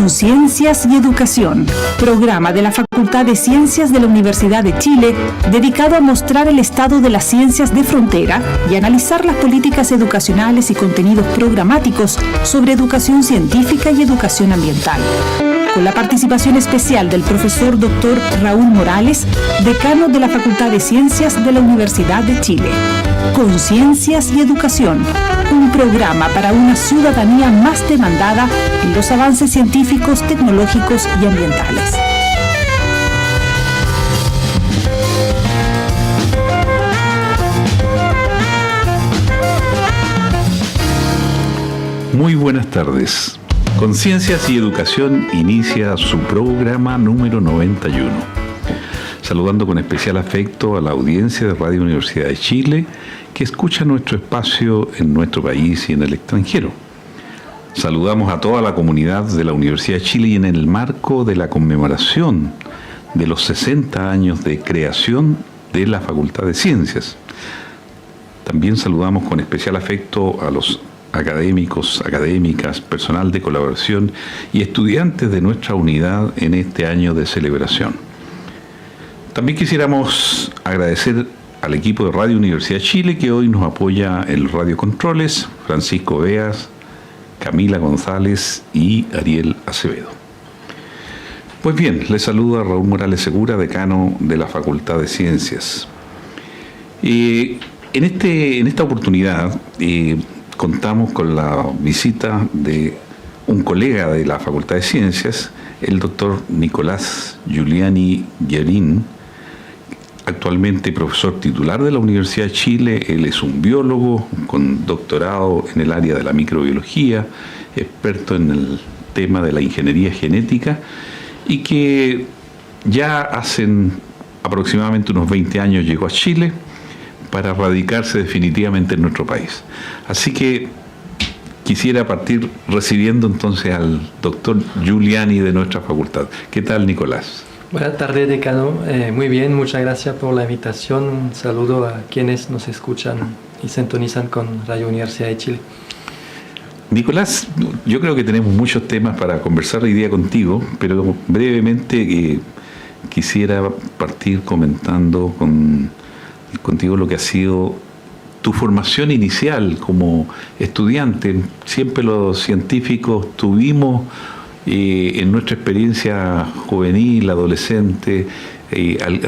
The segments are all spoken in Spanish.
Conciencias y Educación, programa de la Facultad de Ciencias de la Universidad de Chile, dedicado a mostrar el estado de las ciencias de frontera y analizar las políticas educacionales y contenidos programáticos sobre educación científica y educación ambiental. Con la participación especial del profesor Dr. Raúl Morales, decano de la Facultad de Ciencias de la Universidad de Chile. Conciencias y Educación, un programa para una ciudadanía más demandada en los avances científicos, tecnológicos y ambientales. Muy buenas tardes. Conciencias y Educación inicia su programa número 91. Saludando con especial afecto a la audiencia de Radio Universidad de Chile que escucha nuestro espacio en nuestro país y en el extranjero. Saludamos a toda la comunidad de la Universidad de Chile y en el marco de la conmemoración de los 60 años de creación de la Facultad de Ciencias. También saludamos con especial afecto a los académicos, académicas, personal de colaboración y estudiantes de nuestra unidad en este año de celebración. También quisiéramos agradecer al equipo de Radio Universidad de Chile que hoy nos apoya en los radiocontroles, Francisco Beas, Camila González y Ariel Acevedo. Pues bien, les saluda Raúl Morales Segura, decano de la Facultad de Ciencias. En esta oportunidad contamos con la visita de un colega de la Facultad de Ciencias, el doctor Nicolás Giuliani Guerin, actualmente profesor titular de la Universidad de Chile. Él es un biólogo con doctorado en el área de la microbiología, experto en el tema de la ingeniería genética y que ya hace aproximadamente unos 20 años llegó a Chile para radicarse definitivamente en nuestro país. Así que quisiera partir recibiendo entonces al doctor Giuliani de nuestra facultad. ¿Qué tal, Nicolás? Buenas tardes, decano. Muy bien, muchas gracias por la invitación. Un saludo a quienes nos escuchan y sintonizan con Radio Universidad de Chile. Nicolás, yo creo que tenemos muchos temas para conversar hoy día contigo, pero brevemente quisiera partir comentando contigo lo que ha sido tu formación inicial como estudiante. Siempre los científicos tuvimos en nuestra experiencia juvenil, adolescente,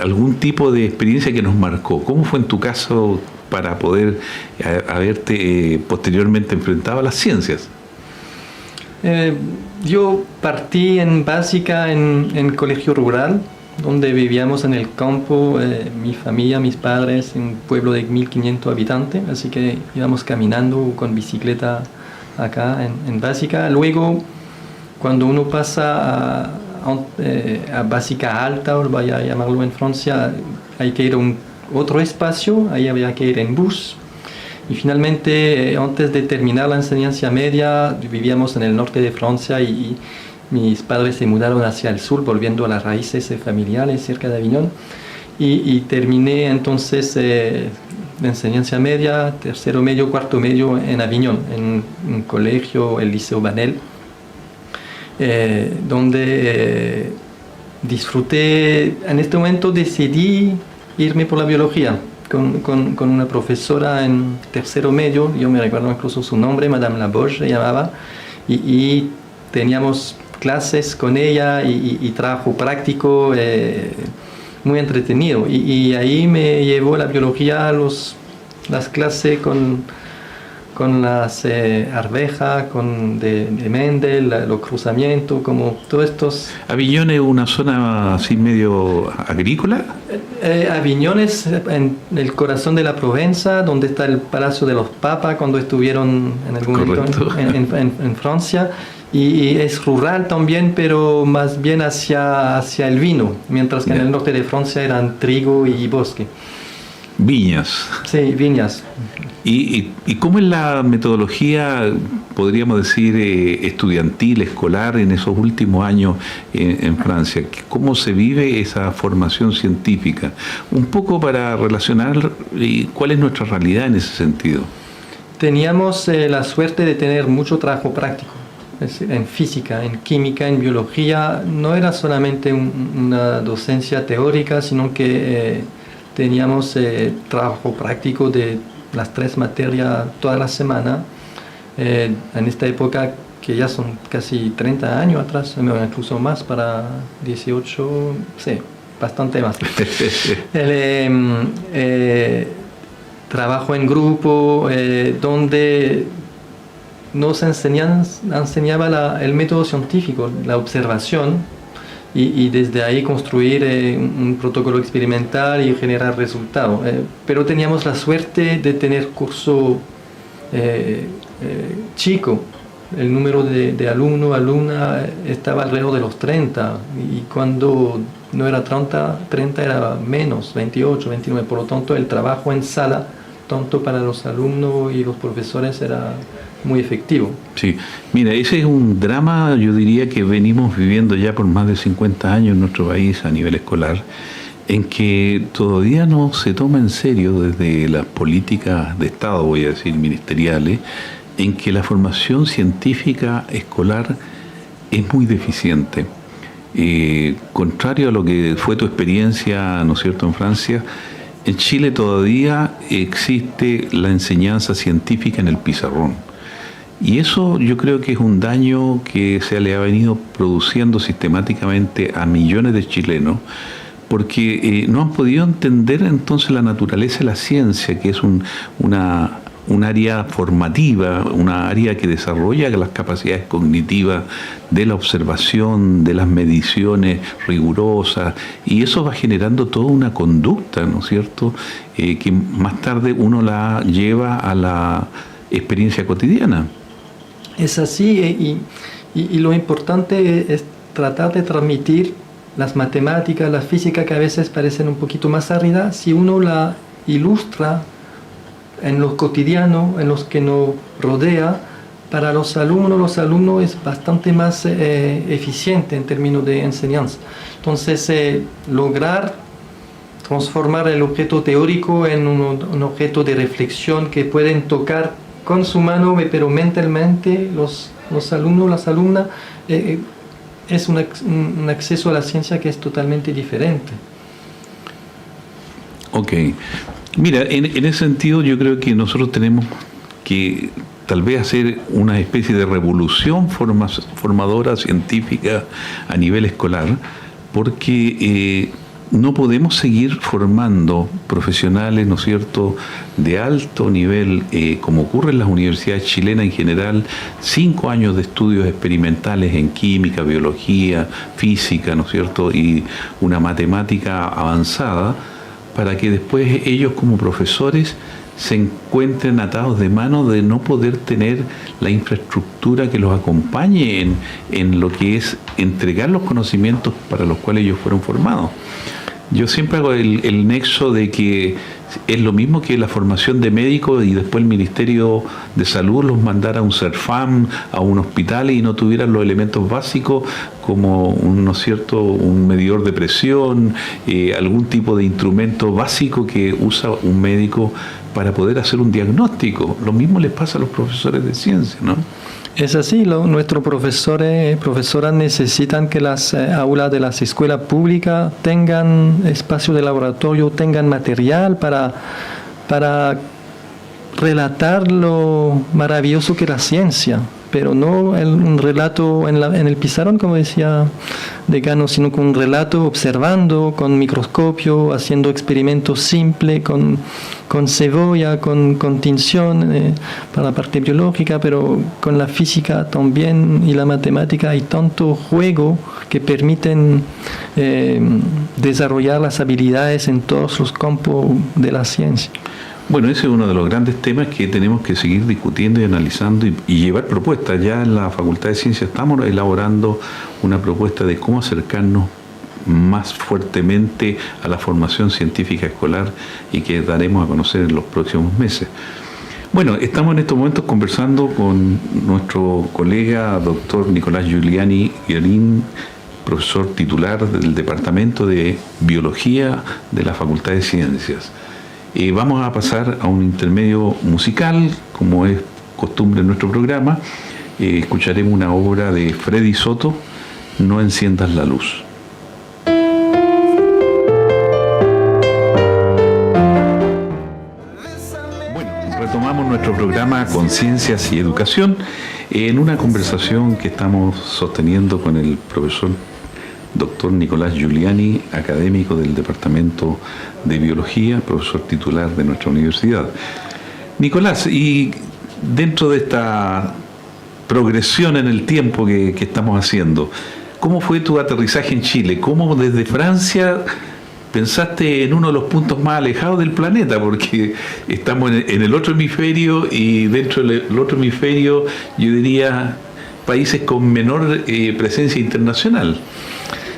algún tipo de experiencia que nos marcó. ¿Cómo fue en tu caso para poder haberte posteriormente enfrentado a las ciencias? Yo partí en básica en colegio rural, donde vivíamos en el campo, mi familia, mis padres, en un pueblo de 1.500 habitantes, así que íbamos caminando con bicicleta acá en básica. Luego, cuando uno pasa a básica alta, o vaya a llamarlo en Francia, hay que ir a otro espacio, ahí había que ir en bus. Y finalmente, antes de terminar la enseñanza media, vivíamos en el norte de Francia y mis padres se mudaron hacia el sur, volviendo a las raíces familiares cerca de Avignon. Y terminé entonces la enseñanza media, tercero medio, cuarto medio en Avignon, en un colegio, el Liceo Banel, donde disfruté. En este momento decidí irme por la biología con una profesora en tercero medio. Yo me recuerdo incluso su nombre, Madame Laboche se llamaba, y teníamos clases con ella y trabajo práctico muy entretenido. Y ahí me llevó la biología a las clases con las arvejas, de Mendel, los cruzamientos, como todos estos. ¿Avignon es una zona así medio agrícola? Avignon es en el corazón de la Provenza, donde está el Palacio de los Papas cuando estuvieron en algún momento en Francia. Y es rural también, pero más bien hacia el vino, mientras que en el norte de Francia eran trigo y bosque. Viñas. Sí, viñas. ¿Y cómo es la metodología, podríamos decir, estudiantil, escolar en esos últimos años en Francia? ¿Cómo se vive esa formación científica? Un poco para relacionar cuál es nuestra realidad en ese sentido. Teníamos la suerte de tener mucho trabajo práctico. en física, en química, en biología. No era solamente una docencia teórica, sino que teníamos trabajo práctico de las 3 materias toda la semana. En esta época, que ya son casi 30 años atrás, incluso más, para 18, sí, bastante más. Trabajo en grupo, donde nos enseñaba el método científico, la observación, y desde ahí construir un protocolo experimental y generar resultados. Pero teníamos la suerte de tener curso chico. El número de alumna estaba alrededor de los 30, y cuando no era 30 era menos, 28, 29. Por lo tanto, el trabajo en sala, tanto para los alumnos y los profesores, era muy efectivo. Sí, mira, ese es un drama, yo diría, que venimos viviendo ya por más de 50 años en nuestro país a nivel escolar, en que todavía no se toma en serio desde las políticas de Estado, voy a decir, ministeriales, en que la formación científica escolar es muy deficiente. Contrario a lo que fue tu experiencia, ¿no es cierto?, en Francia, en Chile todavía existe la enseñanza científica en el pizarrón. Y eso yo creo que es un daño que se le ha venido produciendo sistemáticamente a millones de chilenos, porque no han podido entender entonces la naturaleza de la ciencia, que es un área formativa, una área que desarrolla las capacidades cognitivas de la observación, de las mediciones rigurosas, y eso va generando toda una conducta, ¿no es cierto?, que más tarde uno la lleva a la experiencia cotidiana. Es así, y lo importante es tratar de transmitir las matemáticas, la física, que a veces parecen un poquito más áridas, si uno la ilustra en lo cotidiano, en los que nos rodea. Para los alumnos es bastante más eficiente en términos de enseñanza. Entonces, lograr transformar el objeto teórico en un objeto de reflexión que pueden tocar con su mano, pero mentalmente los alumnos, las alumnas, es un acceso a la ciencia que es totalmente diferente. Ok. Mira, en ese sentido yo creo que nosotros tenemos que tal vez hacer una especie de revolución formadora científica a nivel escolar, porque no podemos seguir formando profesionales, ¿no es cierto?, de alto nivel, como ocurre en las universidades chilenas en general, 5 años de estudios experimentales en química, biología, física, ¿no es cierto?, y una matemática avanzada, para que después ellos como profesores se encuentren atados de mano de no poder tener la infraestructura que los acompañe en lo que es entregar los conocimientos para los cuales ellos fueron formados. Yo siempre hago el nexo de que es lo mismo que la formación de médicos y después el Ministerio de Salud los mandara a un CERFAM, a un hospital, y no tuvieran los elementos básicos como ¿no es cierto?, un medidor de presión, algún tipo de instrumento básico que usa un médico para poder hacer un diagnóstico. Lo mismo les pasa a los profesores de ciencia, ¿no? Es así, nuestros profesoras necesitan que las aulas de las escuelas públicas tengan espacio de laboratorio, tengan material para relatar lo maravilloso que es la ciencia, pero no un relato en el pizarrón, como decía Decano, sino con un relato observando, con microscopio, haciendo experimentos simples, con cebolla, con tinción para la parte biológica, pero con la física también y la matemática hay tanto juego que permiten desarrollar las habilidades en todos los campos de la ciencia. Bueno, ese es uno de los grandes temas que tenemos que seguir discutiendo y analizando y llevar propuestas. Ya en la Facultad de Ciencias estamos elaborando una propuesta de cómo acercarnos más fuertemente a la formación científica escolar, y que daremos a conocer en los próximos meses. Bueno, estamos en estos momentos conversando con nuestro colega doctor Nicolás Giuliani Guerin, profesor titular del Departamento de Biología de la Facultad de Ciencias. Vamos a pasar a un intermedio musical, como es costumbre en nuestro programa, escucharemos una obra de Freddy Soto, No enciendas la luz. Bueno, retomamos nuestro programa Conciencias y Educación en una conversación que estamos sosteniendo con el profesor doctor Nicolás Giuliani, académico del Departamento de Biología, profesor titular de nuestra universidad. Nicolás, y dentro de esta progresión en el tiempo que estamos haciendo, ¿cómo fue tu aterrizaje en Chile? ¿Cómo desde Francia pensaste en uno de los puntos más alejados del planeta? Porque estamos en el otro hemisferio, y dentro del otro hemisferio, yo diría, países con menor presencia internacional.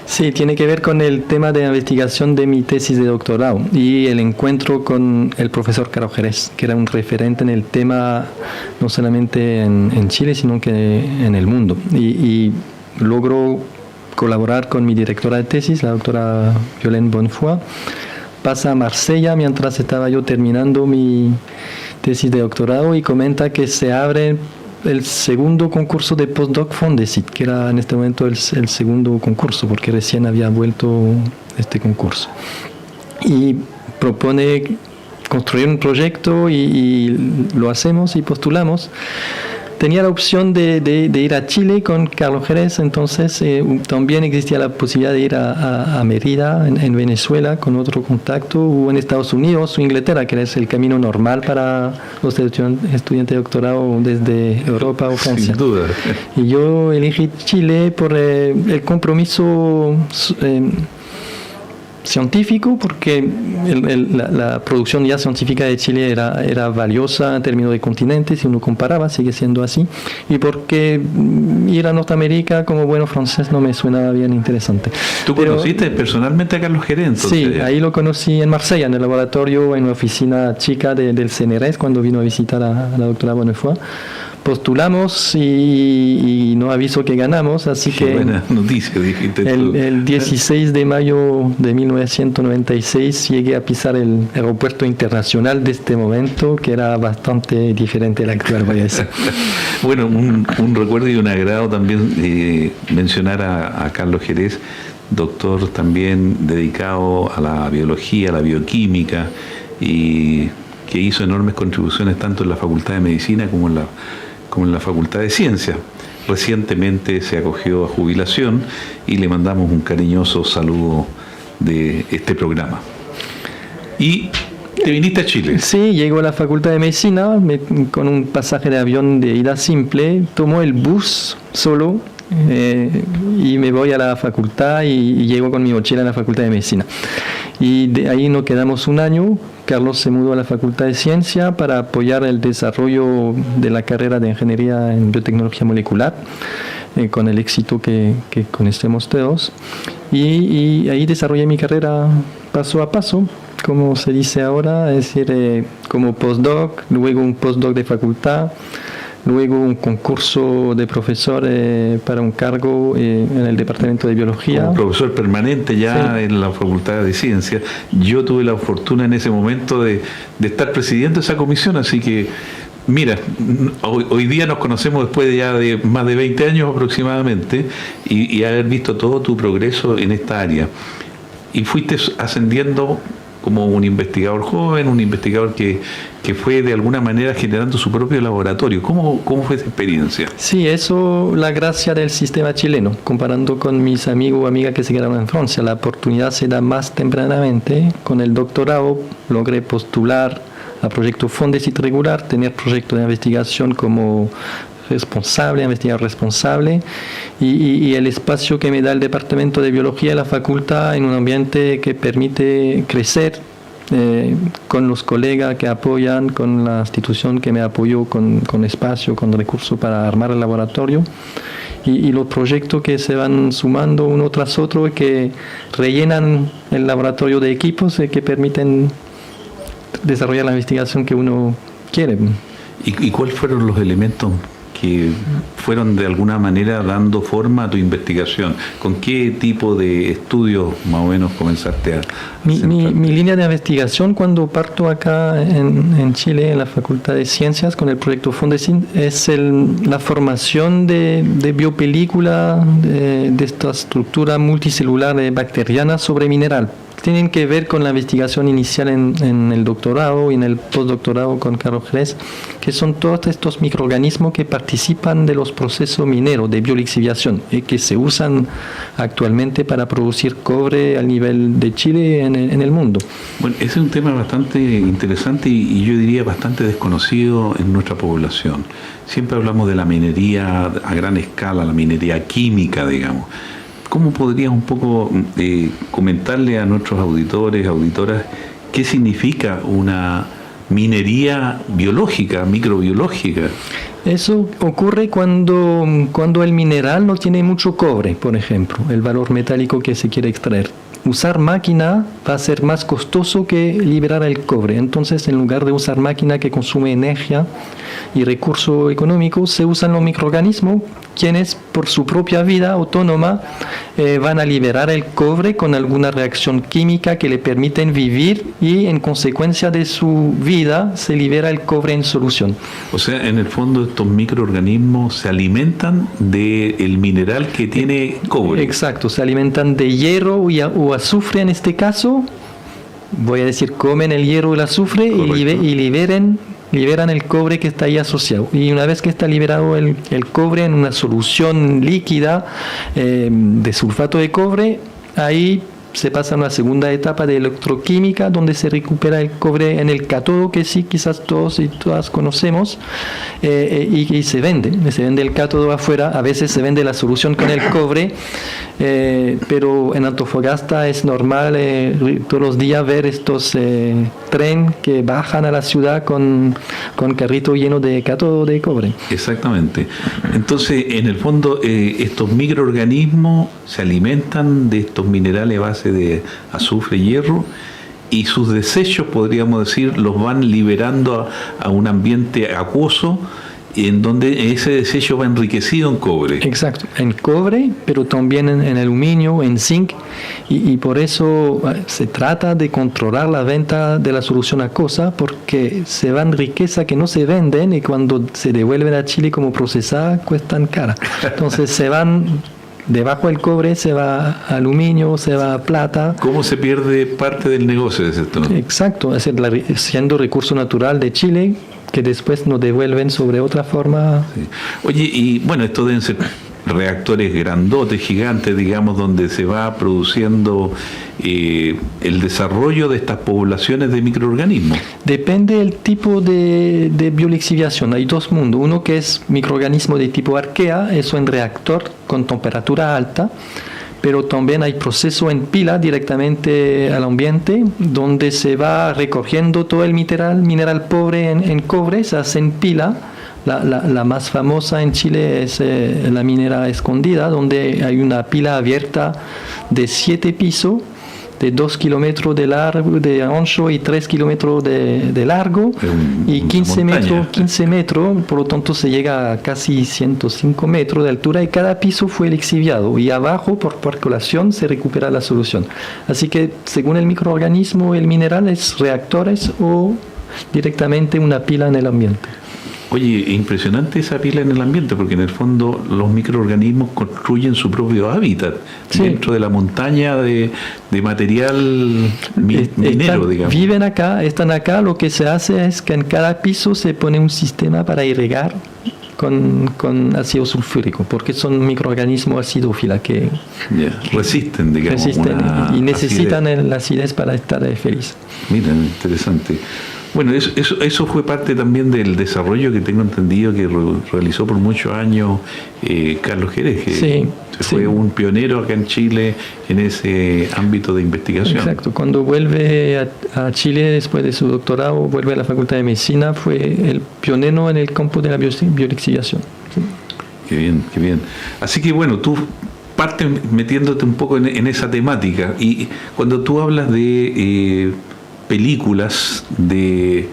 Sí, tiene que ver con el tema de investigación de mi tesis de doctorado y el encuentro con el profesor Carlos Jerez, que era un referente en el tema no solamente en Chile, sino que en el mundo. Y logro colaborar con mi directora de tesis, la doctora Violaine Bonnefoy. Pasa a Marsella mientras estaba yo terminando mi tesis de doctorado y comenta que se abre el segundo concurso de postdoc Fondesit, que era en este momento el segundo concurso, porque recién había vuelto este concurso. Y propone construir un proyecto y lo hacemos y postulamos. Tenía la opción de ir a Chile con Carlos Jerez, entonces también existía la posibilidad de ir a Mérida, en Venezuela, con otro contacto, o en Estados Unidos o Inglaterra, que es el camino normal para los estudiantes de doctorado desde Europa o Francia. Sin duda. Y yo elegí Chile por el compromiso científico, porque la producción ya científica de Chile era valiosa en términos de continentes, si uno comparaba, sigue siendo así, y porque ir a Norteamérica como bueno francés no me suenaba bien interesante. ¿Tú conociste personalmente a Carlos Jerez? Sí, ahí lo conocí en Marsella, en el laboratorio, en una oficina chica del CNRS, cuando vino a visitar a la doctora Bonnefoy. Postulamos y no aviso que ganamos, así Qué que buena noticia, dijiste tú. El 16 de mayo de 1996 llegué a pisar el aeropuerto internacional de este momento, que era bastante diferente al actual, voy a decir. Bueno, un recuerdo y un agrado también mencionar a Carlos Jerez, doctor también dedicado a la biología, a la bioquímica, y que hizo enormes contribuciones tanto en la Facultad de Medicina como en la Facultad de Ciencias. Recientemente se acogió a jubilación y le mandamos un cariñoso saludo de este programa. ¿Y te viniste a Chile? Sí, llego a la Facultad de Medicina con un pasaje de avión de ida simple, tomo el bus solo y me voy a la facultad y llego con mi mochila a la Facultad de Medicina. Y de ahí nos quedamos un año. Carlos se mudó a la Facultad de Ciencia para apoyar el desarrollo de la carrera de Ingeniería en Biotecnología Molecular, con el éxito que conocemos todos. Y ahí desarrollé mi carrera paso a paso, como se dice ahora, es decir, como postdoc, luego un postdoc de facultad, luego un concurso de profesor para un cargo en el Departamento de Biología. Como profesor permanente ya, sí, en la Facultad de Ciencias. Yo tuve la fortuna en ese momento de estar presidiendo esa comisión, así que, mira, hoy día nos conocemos después de más de 20 años aproximadamente y haber visto todo tu progreso en esta área. Y fuiste ascendiendo como un investigador joven, un investigador que fue de alguna manera generando su propio laboratorio. ¿Cómo fue esa experiencia? Sí, eso, la gracia del sistema chileno, comparando con mis amigos o amigas que se quedaron en Francia. La oportunidad se da más tempranamente. Con el doctorado logré postular a proyecto Fondesit regular, tener proyecto de investigación como investigador responsable, y el espacio que me da el Departamento de Biología de la Facultad en un ambiente que permite crecer con los colegas que apoyan, con la institución que me apoyó con espacio, con recursos para armar el laboratorio, y los proyectos que se van sumando uno tras otro y que rellenan el laboratorio de equipos que permiten desarrollar la investigación que uno quiere. ¿Y cuáles fueron los elementos que fueron de alguna manera dando forma a tu investigación. ¿Con qué tipo de estudios más o menos comenzaste a mi línea de investigación cuando parto acá en Chile, en la Facultad de Ciencias, con el proyecto Fondesin, es la formación de biopelícula de esta estructura multicelular bacteriana sobre mineral. Tienen que ver con la investigación inicial en el doctorado y en el postdoctorado con Carlos Jerez, que son todos estos microorganismos que participan de los procesos mineros de biolixiviación y que se usan actualmente para producir cobre al nivel de Chile en el mundo. Bueno, ese es un tema bastante interesante y yo diría bastante desconocido en nuestra población. Siempre hablamos de la minería a gran escala, la minería química, digamos. ¿Cómo podrías un poco comentarle a nuestros auditores, auditoras, qué significa una minería biológica, microbiológica? Eso ocurre cuando el mineral no tiene mucho cobre, por ejemplo, el valor metálico que se quiere extraer. Usar máquina va a ser más costoso que liberar el cobre. Entonces, en lugar de usar máquina que consume energía y recursos económicos, se usan los microorganismos, quienes por su propia vida autónoma van a liberar el cobre con alguna reacción química que le permiten vivir y en consecuencia de su vida se libera el cobre en solución. O sea, en el fondo estos microorganismos se alimentan del mineral que tiene cobre. Exacto, se alimentan de hierro o azufre en este caso. Voy a decir, comen el hierro y el azufre y liberan el cobre que está ahí asociado. Y una vez que está liberado el cobre en una solución líquida de sulfato de cobre, ahí se pasa a una segunda etapa de electroquímica donde se recupera el cobre en el cátodo, que sí, quizás todos y todas conocemos, y se vende el cátodo afuera. A veces se vende la solución con el cobre, pero en Antofagasta es normal todos los días ver estos tren que bajan a la ciudad con carrito lleno de cátodo de cobre. Exactamente. Entonces, en el fondo, estos microorganismos se alimentan de estos minerales a base de azufre y hierro, y sus desechos, podríamos decir, los van liberando a un ambiente acuoso, en donde ese desecho va enriquecido en cobre. Exacto, en cobre, pero también en aluminio, en zinc, y por eso se trata de controlar la venta de la solución acuosa, porque se van riquezas que no se venden y cuando se devuelven a Chile como procesada cuestan cara. Entonces se van... Debajo del cobre se va aluminio, se va plata. ¿Cómo se pierde parte del negocio de ese sector? Exacto, es siendo recurso natural de Chile que después nos devuelven sobre otra forma. Sí. Oye, y bueno, esto deben ser reactores grandotes, gigantes, digamos, donde se va produciendo el desarrollo de estas poblaciones de microorganismos. Depende del tipo de biolixiviación. Hay dos mundos. Uno que es microorganismo de tipo arquea, eso en reactor con temperatura alta, pero también hay proceso en pila directamente al ambiente, donde se va recogiendo todo el mineral pobre en cobre, se hace en pila. La más famosa en Chile es la minera escondida, donde hay una pila abierta de 7 pisos, de 2 kilómetros de ancho y 3 kilómetros de largo, y 15 metros, por lo tanto se llega a casi 105 metros de altura, y cada piso fue lixiviado, y abajo por percolación se recupera la solución. Así que según el microorganismo, el mineral es reactores o directamente una pila en el ambiente. Oye, impresionante esa pila en el ambiente, porque en el fondo los microorganismos construyen su propio hábitat dentro de la montaña de material minero, digamos. Viven acá, están acá. Lo que se hace es que en cada piso se pone un sistema para irrigar con ácido sulfúrico, porque son microorganismos acidófilos que resisten, digamos. Y necesitan la acidez para estar felices. Mira, interesante. Bueno, eso fue parte también del desarrollo que tengo entendido que realizó por muchos años Carlos Jerez, que fue un pionero acá en Chile en ese ámbito de investigación. Exacto, cuando vuelve a Chile después de su doctorado, vuelve a la Facultad de Medicina, fue el pionero en el campo de la biolixiviación. Sí. Qué bien, qué bien. Así que bueno, tú partes metiéndote un poco en esa temática, y cuando tú hablas de películas de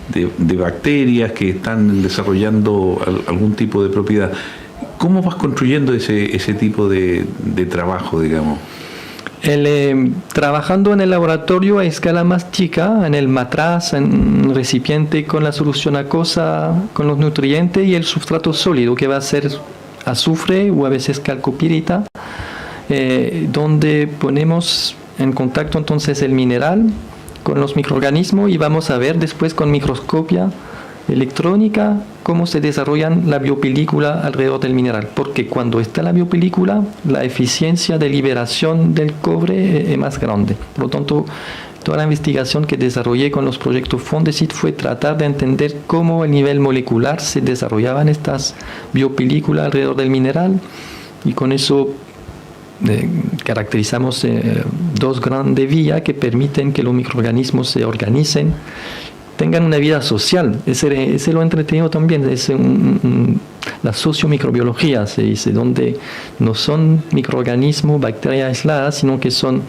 de bacterias que están desarrollando algún tipo de propiedad. ¿Cómo vas construyendo ese tipo de trabajo, digamos? Trabajando en el laboratorio a escala más chica, en el matraz, en un recipiente con la solución acuosa, con los nutrientes y el sustrato sólido, que va a ser azufre o a veces calcopirita, donde ponemos en contacto entonces el mineral con los microorganismos y vamos a ver después con microscopia electrónica cómo se desarrollan la biopelícula alrededor del mineral, porque cuando está la biopelícula la eficiencia de liberación del cobre es más grande. Por lo tanto, toda la investigación que desarrollé con los proyectos Fondesit fue tratar de entender cómo a nivel molecular se desarrollaban estas biopelículas alrededor del mineral, y con eso caracterizamos dos grandes vías que permiten que los microorganismos se organicen, tengan una vida social. Ese lo entretenido también, es la sociomicrobiología, se dice, donde no son microorganismos, bacterias aisladas, sino que son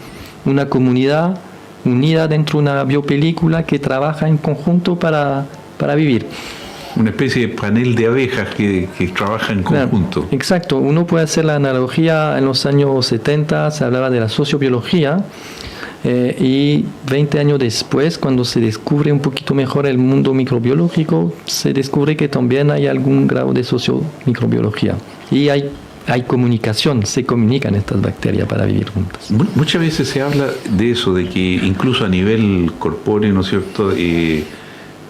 una comunidad unida dentro de una biopelícula que trabaja en conjunto para vivir. Una especie de panel de abejas que trabaja en conjunto. Claro, exacto. Uno puede hacer la analogía, en los años 70 se hablaba de la sociobiología, y 20 años después, cuando se descubre un poquito mejor el mundo microbiológico, se descubre que también hay algún grado de sociomicrobiología. Y hay comunicación, se comunican estas bacterias para vivir juntas. Muchas veces se habla de eso, de que incluso a nivel corpóreo, ¿no es cierto?,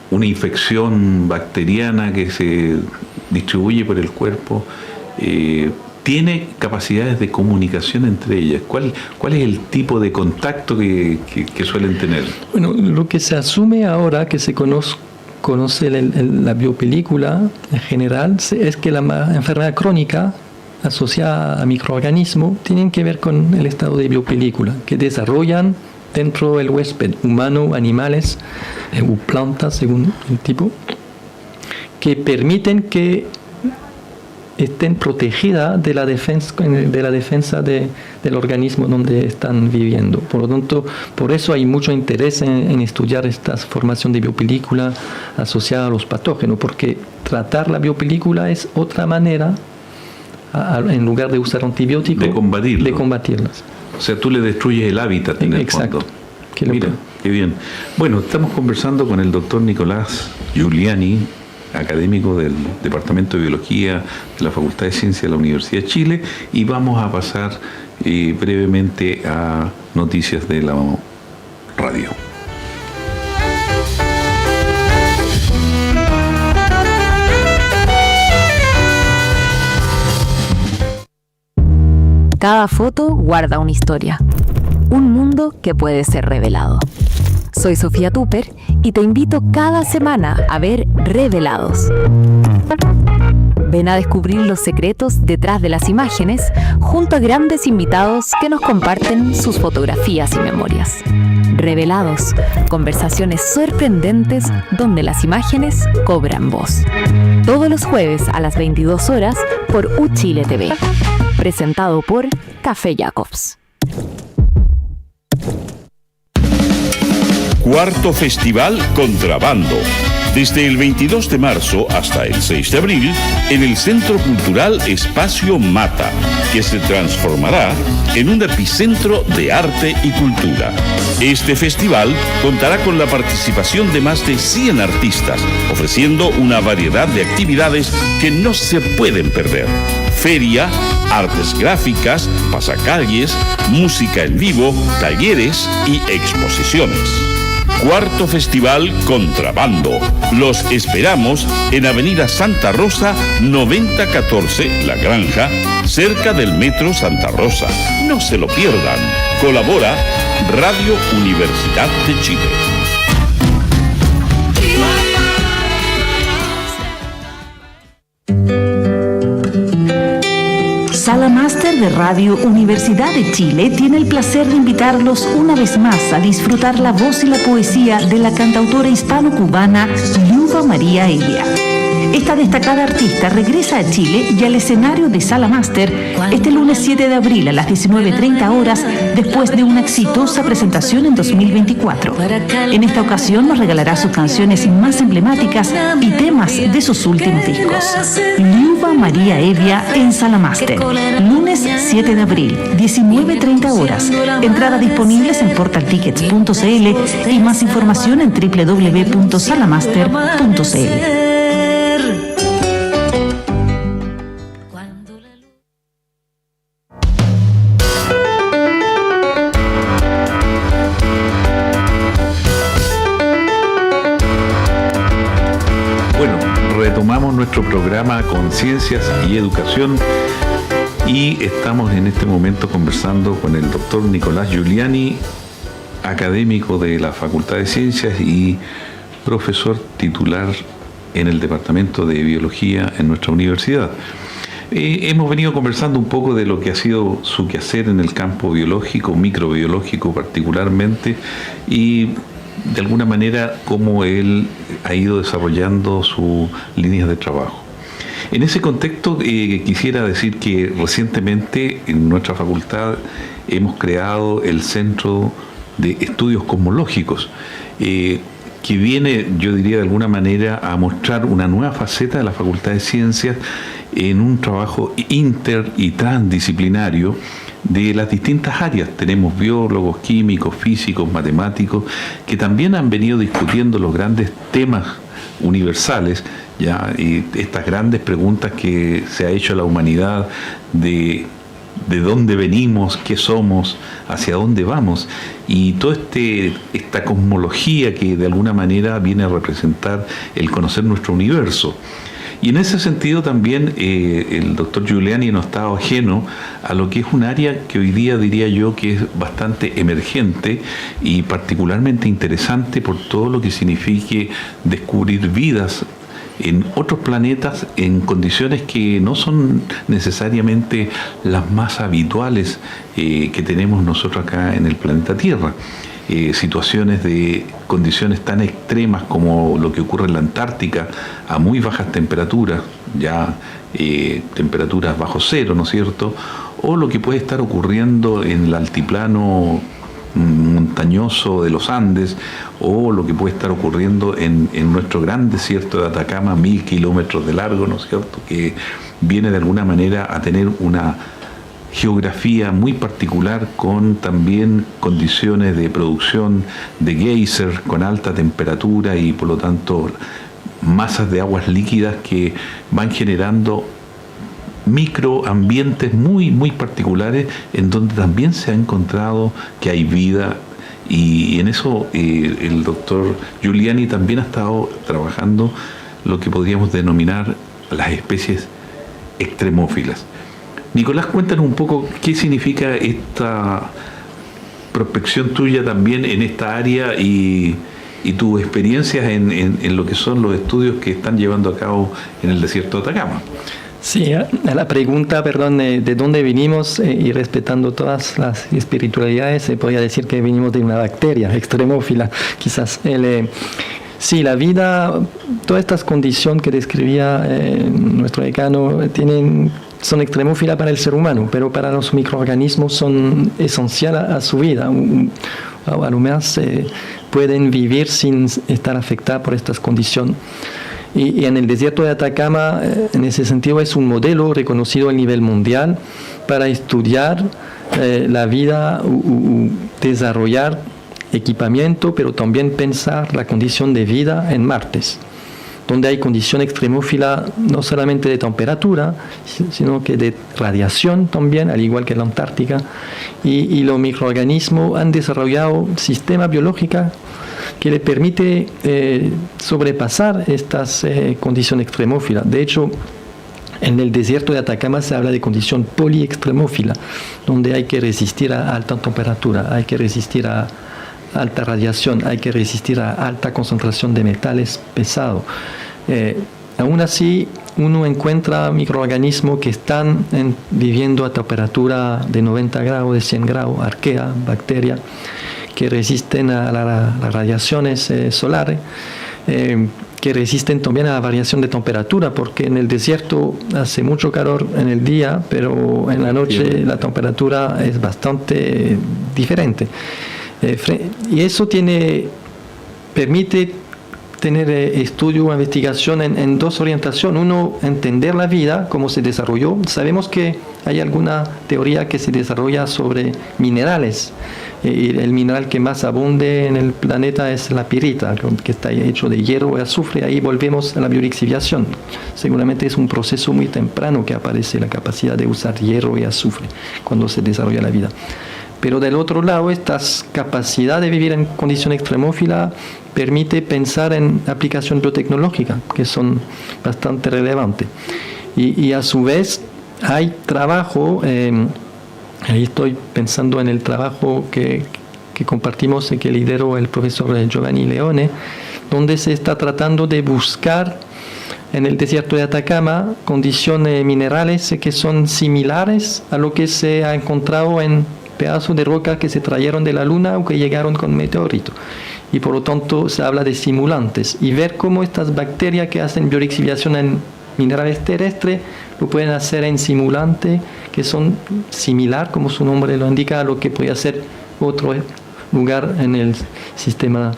una infección bacteriana que se distribuye por el cuerpo tiene capacidades de comunicación entre ellas. ¿Cuál es el tipo de contacto que suelen tener? Bueno, lo que se asume ahora, que se conoce la biopelícula en general, es que la enfermedad crónica asociada a microorganismos tienen que ver con el estado de biopelícula, que desarrollan dentro del huésped, humano, animales o plantas, según el tipo, que permiten que estén protegidas de la defensa del organismo donde están viviendo. Por lo tanto, por eso hay mucho interés en estudiar esta formación de biopelícula asociada a los patógenos, porque tratar la biopelícula es otra manera, en lugar de usar antibióticos, de combatirlas. O sea, tú le destruyes el hábitat en el fondo. Mira, qué bien. Bueno, estamos conversando con el doctor Nicolás Giuliani, académico del Departamento de Biología de la Facultad de Ciencias de la Universidad de Chile, y vamos a pasar brevemente a noticias de la radio. Cada foto guarda una historia, un mundo que puede ser revelado. Soy Sofía Tupper y te invito cada semana a ver Revelados. Ven a descubrir los secretos detrás de las imágenes junto a grandes invitados que nos comparten sus fotografías y memorias. Revelados, conversaciones sorprendentes donde las imágenes cobran voz. Todos los jueves a las 22 horas por UChile TV. Presentado por Café Jacobs. Cuarto Festival Contrabando, desde el 22 de marzo hasta el 6 de abril, en el Centro Cultural Espacio Mata, que se transformará en un epicentro de arte y cultura. Este festival contará con la participación de más de 100 artistas, ofreciendo una variedad de actividades que no se pueden perder. Feria, artes gráficas, pasacalles, música en vivo, talleres y exposiciones. Cuarto Festival Contrabando. Los esperamos en Avenida Santa Rosa, 9014, La Granja, cerca del Metro Santa Rosa. No se lo pierdan. Colabora Radio Universidad de Chile. Sala Máster de Radio Universidad de Chile tiene el placer de invitarlos una vez más a disfrutar la voz y la poesía de la cantautora hispano-cubana Lluva María Elia. Esta destacada artista regresa a Chile y al escenario de Sala Máster este lunes 7 de abril a las 19:30 horas, después de una exitosa presentación en 2024. En esta ocasión nos regalará sus canciones más emblemáticas y temas de sus últimos discos. Liuba María Evia en Sala Máster, lunes 7 de abril, 19:30 horas. Entradas disponibles en portaltickets.cl y más información en www.salamaster.cl. Retomamos nuestro programa Conciencias y Educación y estamos en este momento conversando con el doctor Nicolás Giuliani, académico de la Facultad de Ciencias y profesor titular en el Departamento de Biología en nuestra universidad. Hemos venido conversando un poco de lo que ha sido su quehacer en el campo biológico, microbiológico particularmente, y de alguna manera cómo él ha ido desarrollando sus líneas de trabajo. En ese contexto quisiera decir que recientemente en nuestra facultad hemos creado el Centro de Estudios Cosmológicos, que viene, yo diría de alguna manera, a mostrar una nueva faceta de la Facultad de Ciencias en un trabajo inter y transdisciplinario de las distintas áreas. Tenemos biólogos, químicos, físicos, matemáticos, que también han venido discutiendo los grandes temas universales, ya, y estas grandes preguntas que se ha hecho a la humanidad de dónde venimos, qué somos, hacia dónde vamos, y toda esta cosmología que de alguna manera viene a representar el conocer nuestro universo. Y en ese sentido también el doctor Giuliani no está ajeno a lo que es un área que hoy día diría yo que es bastante emergente y particularmente interesante por todo lo que signifique descubrir vidas en otros planetas en condiciones que no son necesariamente las más habituales que tenemos nosotros acá en el planeta Tierra. Situaciones de condiciones tan extremas como lo que ocurre en la Antártica a muy bajas temperaturas, ya temperaturas bajo cero, ¿no es cierto? O lo que puede estar ocurriendo en el altiplano montañoso de los Andes, o lo que puede estar ocurriendo en nuestro gran desierto de Atacama, 1000 kilómetros de largo, ¿no es cierto?, que viene de alguna manera a tener una geografía muy particular, con también condiciones de producción de geyser con alta temperatura y por lo tanto masas de aguas líquidas que van generando microambientes muy muy particulares en donde también se ha encontrado que hay vida, y en eso el doctor Giuliani también ha estado trabajando lo que podríamos denominar las especies extremófilas. Nicolás, cuéntanos un poco qué significa esta prospección tuya también en esta área y tus experiencias en lo que son los estudios que están llevando a cabo en el desierto de Atacama. Sí, a la pregunta, de dónde vinimos, y respetando todas las espiritualidades, se podría decir que venimos de una bacteria extremófila, quizás. Sí, la vida, todas estas condiciones que describía nuestro decano son extremófilas para el ser humano, pero para los microorganismos son esenciales a su vida. A lo más pueden vivir sin estar afectados por estas condiciones. Y en el desierto de Atacama, en ese sentido, es un modelo reconocido a nivel mundial para estudiar la vida, desarrollar equipamiento, pero también pensar la condición de vida en Marte, donde hay condición extremófila no solamente de temperatura, sino que de radiación también, al igual que en la Antártica, y los microorganismos han desarrollado un sistema biológico que le permite sobrepasar estas condiciones extremófilas. De hecho, en el desierto de Atacama se habla de condición poliextremófila, donde hay que resistir a alta temperatura, hay que resistir a alta radiación, hay que resistir a alta concentración de metales pesados. Aún así, uno encuentra microorganismos que están viviendo a temperatura de 90 grados, de 100 grados, arquea, bacterias, que resisten a las radiaciones solares. que resisten también a la variación de temperatura, porque en el desierto hace mucho calor en el día, pero en la noche la temperatura es bastante diferente. Y eso permite tener estudio o investigación en dos orientaciones. Uno, entender la vida, cómo se desarrolló. Sabemos que hay alguna teoría que se desarrolla sobre minerales. Y el mineral que más abunde en el planeta es la pirita, que está hecho de hierro y azufre. Ahí volvemos a la biolixiviación. Seguramente es un proceso muy temprano que aparece la capacidad de usar hierro y azufre cuando se desarrolla la vida. Pero del otro lado, esta capacidad de vivir en condición extremófila permite pensar en aplicación biotecnológica, que son bastante relevantes. Y a su vez hay trabajo, ahí estoy pensando en el trabajo que compartimos y que lideró el profesor Giovanni Leone, donde se está tratando de buscar en el desierto de Atacama condiciones minerales que son similares a lo que se ha encontrado en pedazos de roca que se trajeron de la Luna o que llegaron con meteorito. Y por lo tanto se habla de simulantes. Y ver cómo estas bacterias que hacen biolixiviación en minerales terrestres lo pueden hacer en simulantes que son similar, como su nombre lo indica, a lo que puede hacer otro lugar en el sistema.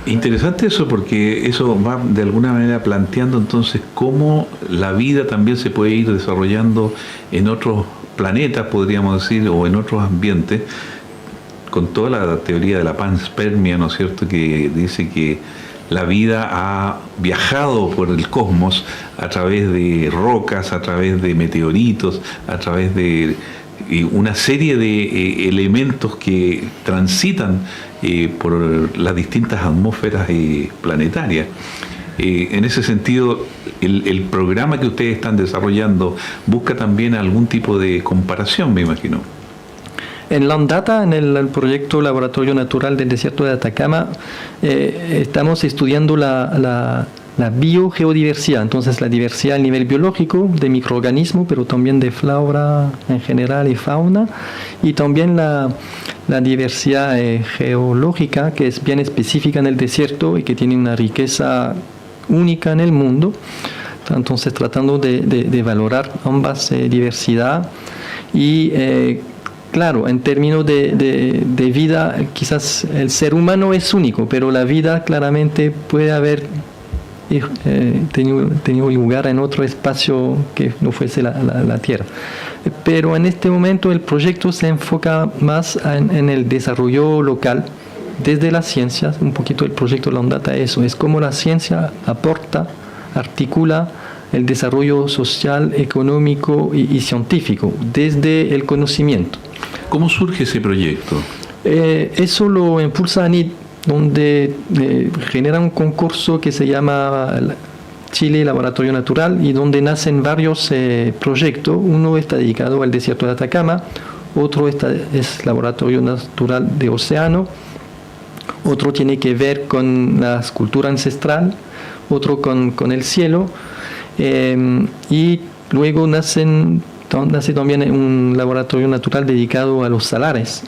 Interesante eso, porque eso va de alguna manera planteando entonces cómo la vida también se puede ir desarrollando en otros planetas, podríamos decir, o en otros ambientes, con toda la teoría de la panspermia, ¿no es cierto?, que dice que la vida ha viajado por el cosmos a través de rocas, a través de meteoritos, a través de una serie de elementos que transitan por las distintas atmósferas planetarias. En ese sentido, el programa que ustedes están desarrollando busca también algún tipo de comparación, me imagino. En Landata, en el proyecto Laboratorio Natural del Desierto de Atacama, estamos estudiando la biogeodiversidad, entonces la diversidad a nivel biológico de microorganismos, pero también de flora en general y fauna, y también la diversidad geológica, que es bien específica en el desierto y que tiene una riqueza única en el mundo. Entonces tratando de valorar ambas diversidad y claro, en términos de vida, quizás el ser humano es único, pero la vida claramente puede haber tenido lugar en otro espacio que no fuese la Tierra. Pero en este momento el proyecto se enfoca más en el desarrollo local, desde las ciencias. Un poquito el proyecto Landata es cómo la ciencia aporta, articula el desarrollo social, económico y científico, desde el conocimiento. ¿Cómo surge ese proyecto? Eso lo impulsa ANID, donde genera un concurso que se llama Chile Laboratorio Natural y donde nacen varios proyectos. Uno está dedicado al desierto de Atacama, otro es Laboratorio Natural de Océano, otro tiene que ver con la escultura ancestral, otro con el cielo, y luego nace también un laboratorio natural dedicado a los salares.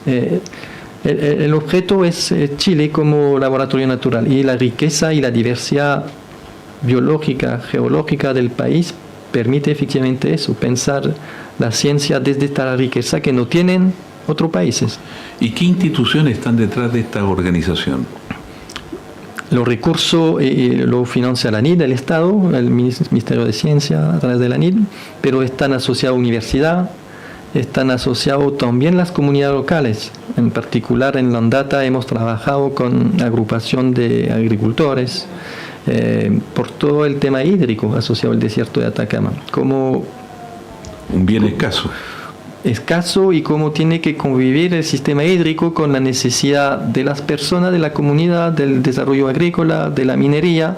El objeto es Chile como laboratorio natural, y la riqueza y la diversidad biológica, geológica del país permite efectivamente eso, pensar la ciencia desde esta riqueza que no tienen otros países. ¿Y qué instituciones están detrás de esta organización? Los recursos lo financia la ANID, el Estado, el Ministerio de Ciencia a través de la ANID, pero están asociados a universidad, están asociados también las comunidades locales. En particular en Landata hemos trabajado con agrupación de agricultores por todo el tema hídrico asociado al desierto de Atacama. Como un bien escaso y cómo tiene que convivir el sistema hídrico con la necesidad de las personas, de la comunidad, del desarrollo agrícola, de la minería,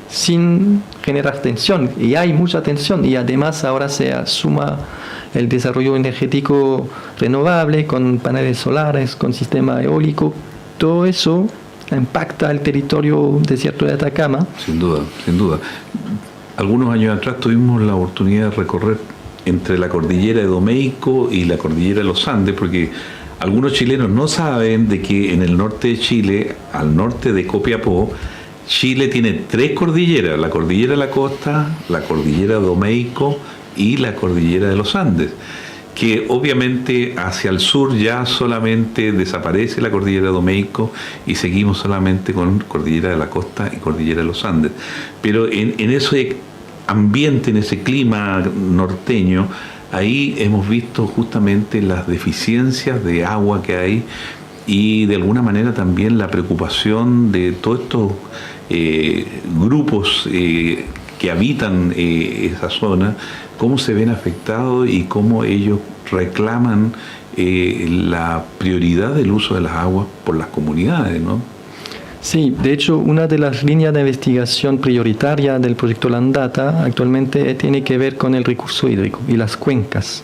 sin generar tensión. Y hay mucha tensión, y además ahora se suma el desarrollo energético renovable con paneles solares, con sistema eólico. Todo eso impacta el territorio desierto de Atacama. Sin duda, sin duda. Algunos años atrás tuvimos la oportunidad de recorrer entre la cordillera de Domeico y la cordillera de los Andes, porque algunos chilenos no saben de que en el norte de Chile, al norte de Copiapó, Chile tiene 3 cordilleras, la cordillera de la costa, la cordillera de Domeico y la cordillera de los Andes, que obviamente hacia el sur ya solamente desaparece la cordillera de Domeico y seguimos solamente con cordillera de la costa y cordillera de los Andes. Pero en ese ambiente, en ese clima norteño, ahí hemos visto justamente las deficiencias de agua que hay y de alguna manera también la preocupación de todos estos grupos que habitan esa zona, cómo se ven afectados y cómo ellos reclaman la prioridad del uso de las aguas por las comunidades, ¿no? Sí, de hecho, una de las líneas de investigación prioritaria del proyecto Landata actualmente tiene que ver con el recurso hídrico y las cuencas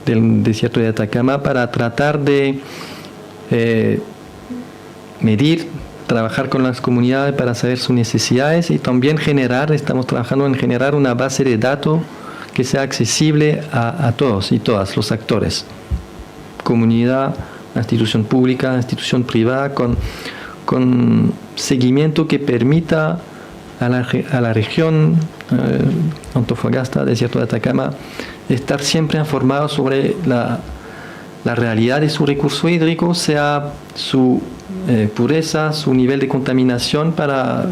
del desierto de Atacama para tratar de medir, trabajar con las comunidades para saber sus necesidades y también estamos trabajando en generar una base de datos que sea accesible a todos y todas los actores, comunidad, la institución pública, la institución privada, con seguimiento que permita a la región Antofagasta, desierto de Atacama, estar siempre informado sobre la realidad de su recurso hídrico, sea su pureza, su nivel de contaminación para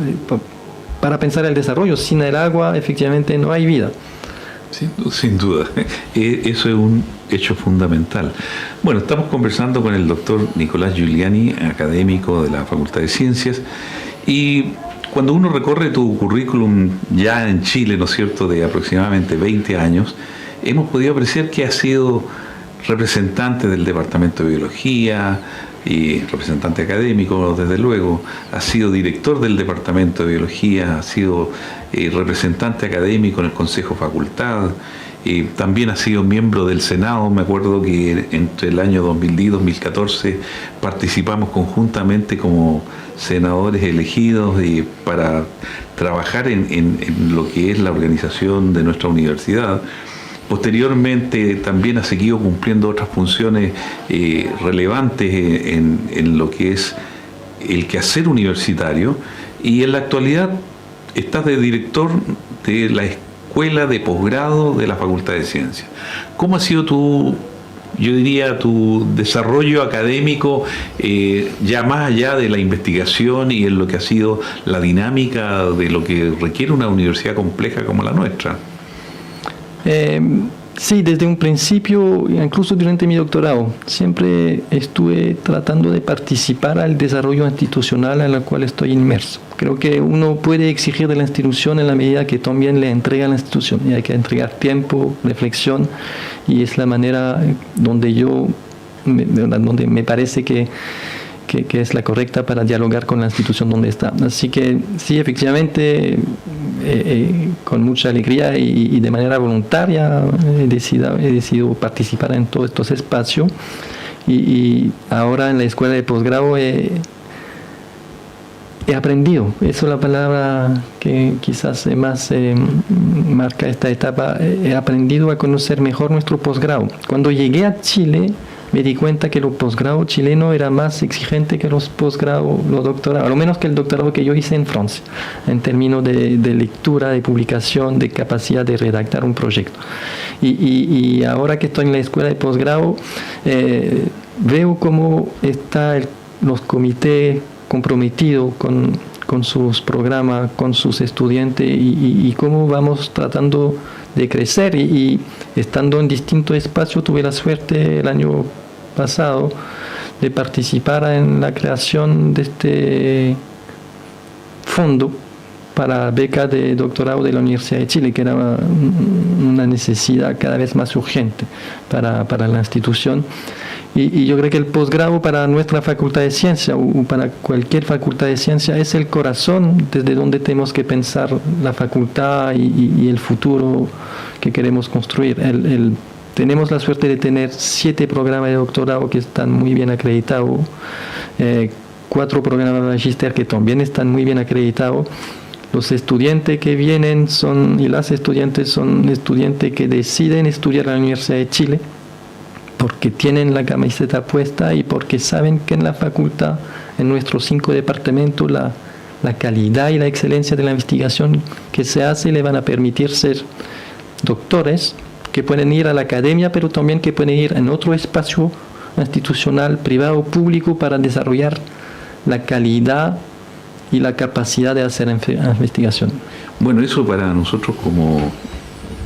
pensar el desarrollo. Sin el agua, efectivamente, no hay vida. Sin duda, eso es un hecho fundamental. Bueno, estamos conversando con el doctor Nicolás Giuliani, académico de la Facultad de Ciencias, y cuando uno recorre tu currículum ya en Chile, ¿no es cierto?, de aproximadamente 20 años, hemos podido apreciar que has sido representante del Departamento de Biología y representante académico, desde luego, ha sido director del Departamento de Biología, ha sido representante académico en el Consejo Facultad, también ha sido miembro del Senado. Me acuerdo que entre el año 2010 y 2014 participamos conjuntamente como senadores elegidos para trabajar en lo que es la organización de nuestra universidad. Posteriormente también ha seguido cumpliendo otras funciones relevantes en lo que es el quehacer universitario, y en la actualidad estás de director de la Escuela de Posgrado de la Facultad de Ciencias. ¿Cómo ha sido tu desarrollo académico ya más allá de la investigación y en lo que ha sido la dinámica de lo que requiere una universidad compleja como la nuestra? Sí, desde un principio, incluso durante mi doctorado, siempre estuve tratando de participar al desarrollo institucional en el cual estoy inmerso. Creo que uno puede exigir de la institución en la medida que también le entrega a la institución, y hay que entregar tiempo, reflexión, y es la manera donde me parece que es la correcta para dialogar con la institución donde está. Así que sí, efectivamente, con mucha alegría y de manera voluntaria he decidido participar en todos estos espacios, y ahora en la escuela de posgrado he aprendido, eso es la palabra que quizás más marca esta etapa, he aprendido a conocer mejor nuestro posgrado. Cuando llegué a Chile me di cuenta que los posgrados chilenos era más exigente que los posgrados, los doctorados, a lo menos que el doctorado que yo hice en Francia, en términos de lectura, de publicación, de capacidad de redactar un proyecto. Y ahora que estoy en la escuela de posgrado, veo cómo están los comités comprometidos con sus programas, con sus estudiantes, y cómo vamos tratando de crecer, y estando en distintos espacios tuve la suerte el año pasado de participar en la creación de este fondo para beca de doctorado de la Universidad de Chile, que era una necesidad cada vez más urgente para la institución. Y yo creo que el posgrado para nuestra facultad de ciencia o para cualquier facultad de ciencia es el corazón desde donde tenemos que pensar la facultad y el futuro que queremos construir. Tenemos la suerte de tener 7 programas de doctorado que están muy bien acreditados, 4 programas de magíster que también están muy bien acreditados. Los estudiantes que vienen y las estudiantes son estudiantes que deciden estudiar en la Universidad de Chile porque tienen la camiseta puesta y porque saben que en la facultad, en nuestros 5 departamentos, la calidad y la excelencia de la investigación que se hace le van a permitir ser doctores que pueden ir a la academia, pero también que pueden ir en otro espacio institucional, privado, público, para desarrollar la calidad y la capacidad de hacer investigación. Bueno, eso para nosotros como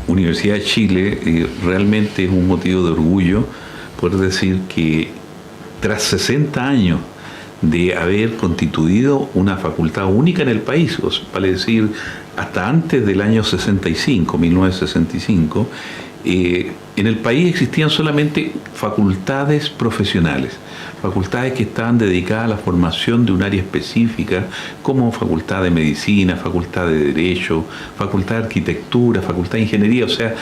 Universidad de Chile realmente es un motivo de orgullo poder decir que tras 60 años de haber constituido una facultad única en el país, vale decir, hasta antes del año 65, 1965, en el país existían solamente facultades profesionales, facultades que estaban dedicadas a la formación de un área específica, como facultad de medicina, facultad de derecho, facultad de arquitectura, facultad de ingeniería. O sea,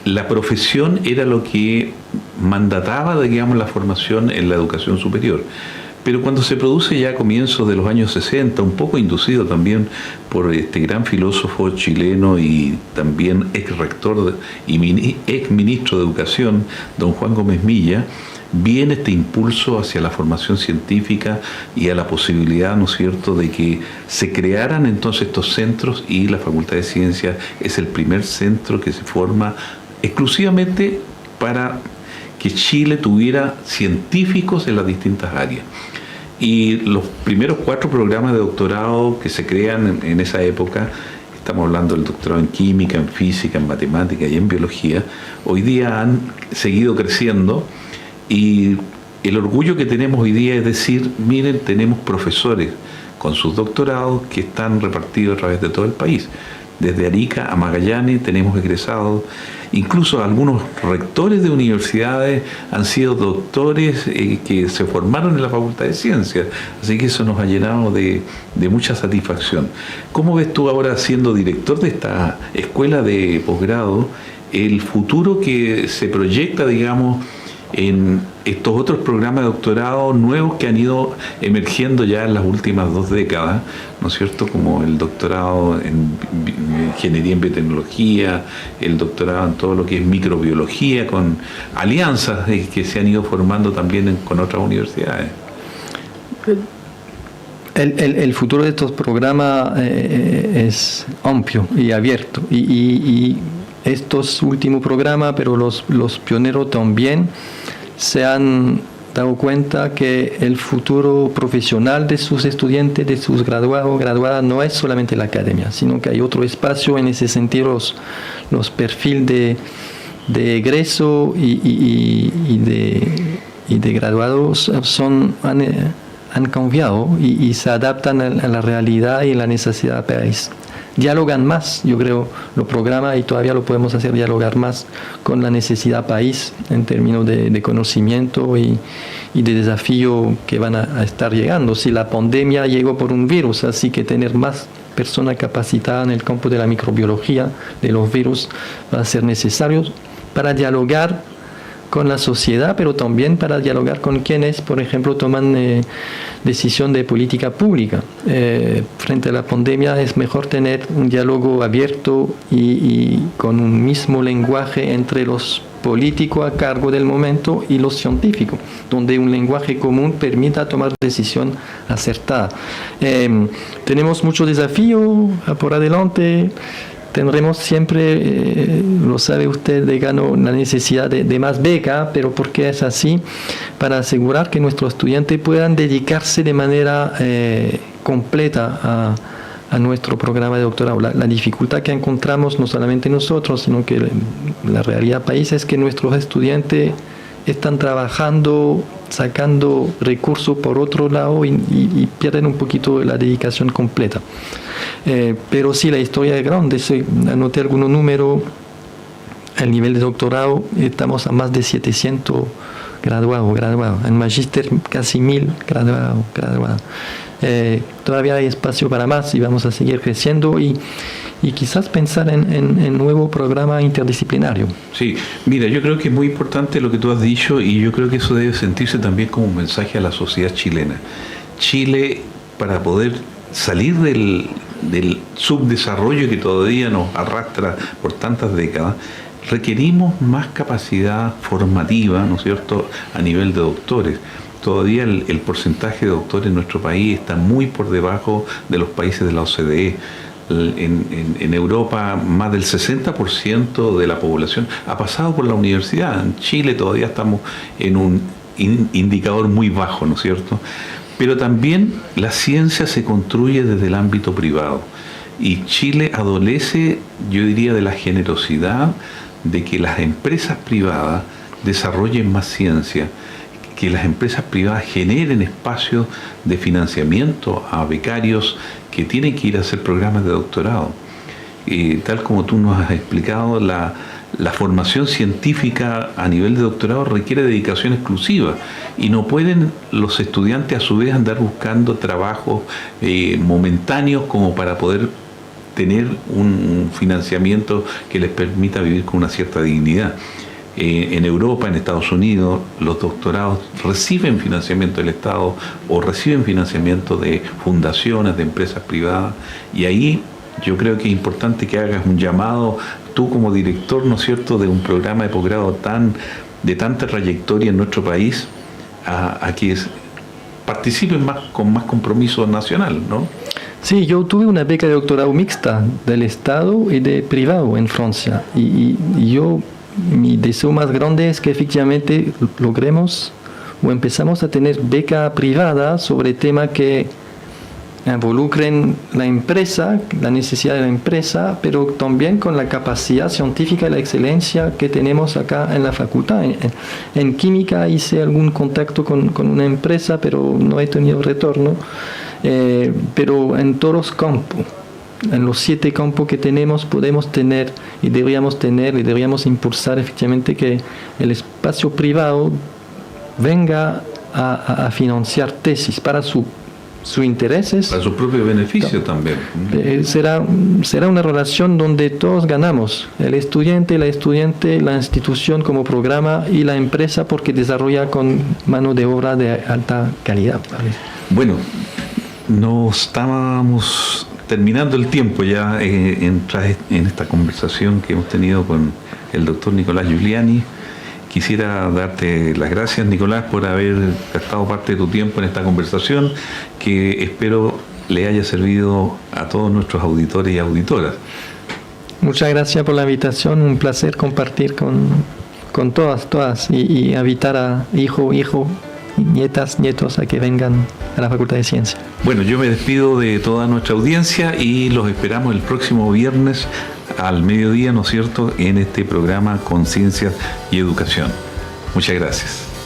la profesión era lo que mandataba, digamos, la formación en la educación superior. Pero cuando se produce ya a comienzos de los años 60, un poco inducido también por este gran filósofo chileno y también ex rector y ex ministro de Educación, don Juan Gómez Milla, viene este impulso hacia la formación científica y a la posibilidad, ¿no es cierto?, de que se crearan entonces estos centros, y la Facultad de Ciencias es el primer centro que se forma exclusivamente para que Chile tuviera científicos en las distintas áreas. Y los primeros 4 programas de doctorado que se crean en esa época, estamos hablando del doctorado en química, en física, en matemática y en biología, hoy día han seguido creciendo, y el orgullo que tenemos hoy día es decir, miren, tenemos profesores con sus doctorados que están repartidos a través de todo el país. Desde Arica a Magallanes tenemos egresados, incluso algunos rectores de universidades han sido doctores que se formaron en la Facultad de Ciencias, así que eso nos ha llenado de mucha satisfacción. ¿Cómo ves tú ahora, siendo director de esta escuela de posgrado, el futuro que se proyecta, digamos, en estos otros programas de doctorado nuevos que han ido emergiendo ya en las últimas 2 décadas, ¿no es cierto?, como el doctorado en ingeniería en biotecnología, el doctorado en todo lo que es microbiología, con alianzas que se han ido formando también con otras universidades? El futuro de estos programas es amplio y abierto, y estos últimos programas, pero los pioneros también, se han dado cuenta que el futuro profesional de sus estudiantes, de sus graduados, graduadas, no es solamente la academia, sino que hay otro espacio. En ese sentido, los perfiles de egreso y de graduados han cambiado y se adaptan a la realidad y la necesidad del país. Dialogan más, yo creo, los programas, y todavía lo podemos hacer dialogar más con la necesidad país en términos de conocimiento y de desafío que van a estar llegando. Si la pandemia llegó por un virus, así que tener más personas capacitadas en el campo de la microbiología de los virus va a ser necesario para dialogar con la sociedad, pero también para dialogar con quienes, por ejemplo, toman decisión de política pública. Frente a la pandemia es mejor tener un diálogo abierto y con un mismo lenguaje entre los políticos a cargo del momento y los científicos, donde un lenguaje común permita tomar decisión acertada. Tenemos muchos desafíos por adelante. Tendremos siempre, lo sabe usted, decano, la necesidad de más beca, pero ¿por qué es así? Para asegurar que nuestros estudiantes puedan dedicarse de manera completa a nuestro programa de doctorado. La dificultad que encontramos no solamente nosotros, sino que la realidad país es que nuestros estudiantes están trabajando, sacando recursos por otro lado y pierden un poquito la dedicación completa. Pero sí, la historia es grande. Anoté algunos números. Al nivel de doctorado estamos a más de 700 graduados. En magíster casi 1000 graduados. Todavía hay espacio para más y vamos a seguir creciendo y quizás pensar en nuevo programa interdisciplinario. Sí, mira, yo creo que es muy importante lo que tú has dicho, y yo creo que eso debe sentirse también como un mensaje a la sociedad chilena. Chile, para poder salir del subdesarrollo que todavía nos arrastra por tantas décadas, requerimos más capacidad formativa, ¿no es cierto?, a nivel de doctores. todavía el porcentaje de doctores en nuestro país está muy por debajo de los países de la OCDE. En Europa más del 60% de la población ha pasado por la universidad. En Chile todavía estamos en un indicador muy bajo, ¿no es cierto? Pero también la ciencia se construye desde el ámbito privado. Y Chile adolece, yo diría, de la generosidad de que las empresas privadas desarrollen más ciencia, que las empresas privadas generen espacios de financiamiento a becarios que tienen que ir a hacer programas de doctorado. Tal como tú nos has explicado, la formación científica a nivel de doctorado requiere dedicación exclusiva y no pueden los estudiantes a su vez andar buscando trabajos momentáneos como para poder tener un financiamiento que les permita vivir con una cierta dignidad. En Europa, en Estados Unidos, los doctorados reciben financiamiento del Estado o reciben financiamiento de fundaciones, de empresas privadas, y ahí yo creo que es importante que hagas un llamado, tú como director, ¿no es cierto?, de un programa de posgrado de tanta trayectoria en nuestro país, a que participen con más compromiso nacional, ¿no? Sí, yo tuve una beca de doctorado mixta del Estado y de privado en Francia, y mi deseo más grande es que efectivamente logremos o empezamos a tener beca privada sobre temas que involucren la empresa, la necesidad de la empresa, pero también con la capacidad científica y la excelencia que tenemos acá en la facultad. En química hice algún contacto con una empresa, pero no he tenido retorno. Pero en todos los campos, en los 7 campos que tenemos, podemos tener y deberíamos impulsar efectivamente que el espacio privado venga a financiar tesis para sus intereses. Para su propio beneficio también. Será una relación donde todos ganamos, el estudiante, la institución como programa y la empresa porque desarrolla con mano de obra de alta calidad. Bueno, nos estábamos terminando el tiempo ya en esta conversación que hemos tenido con el doctor Nicolás Giuliani. Quisiera darte las gracias, Nicolás, por haber gastado parte de tu tiempo en esta conversación, que espero le haya servido a todos nuestros auditores y auditoras. Muchas gracias por la invitación, un placer compartir con todas y invitar a hijo, nietos a que vengan a la Facultad de Ciencias. Bueno, yo me despido de toda nuestra audiencia y los esperamos el próximo viernes al mediodía, ¿no es cierto?, en este programa Conciencia y Educación. Muchas gracias.